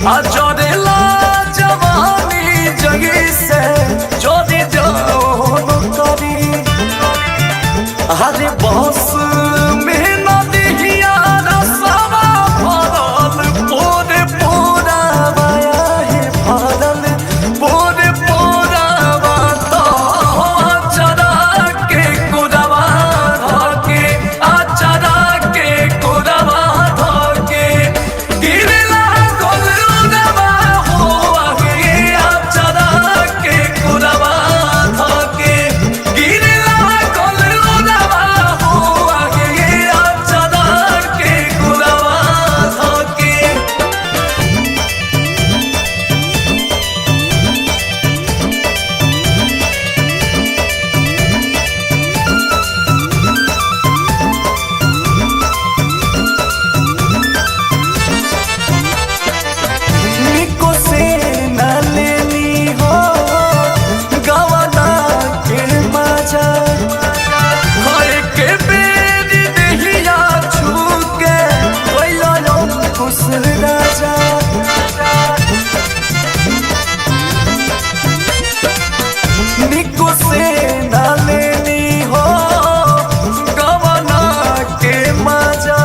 अजरेला जवानी जगी से जोदी जान करी अरे बस में नदिया रसवा भरल पोरे पोरा माया है भरल पोरे पोरा तो अचरा के कुदवा धके अचरा के कुदवा धके गिरला गोलुदवा हो आगे अचरा के कुदवा धके गिरला गोलुदवा हो आगे अचरा के कुदवा धके। निको से न लेनी हो गवाना के मजा हर के बेरी देहिया छूके कोइला खुश राजा निको से न लेनी हो गवाना के मजा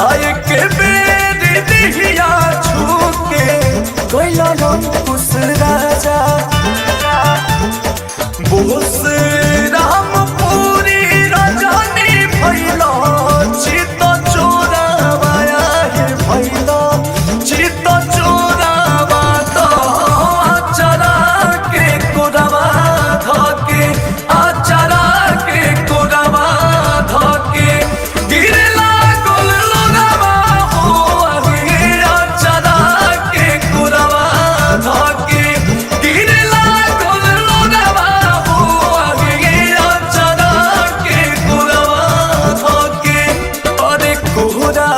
हाय के बेरी देहिया छूके कोइला खुश राजा बोस रामपुरी रजनी भैलो चित चोरावाया है भैलो चित चोरावा तो अचरा के कोदवा धके अचरा के कोदवा धके गिरला गोलुदवा हो आगे अचरा के कोदवा धके गिरला गोलुदवा हो आगे अचरा के कोदवा धके अरे कोहरा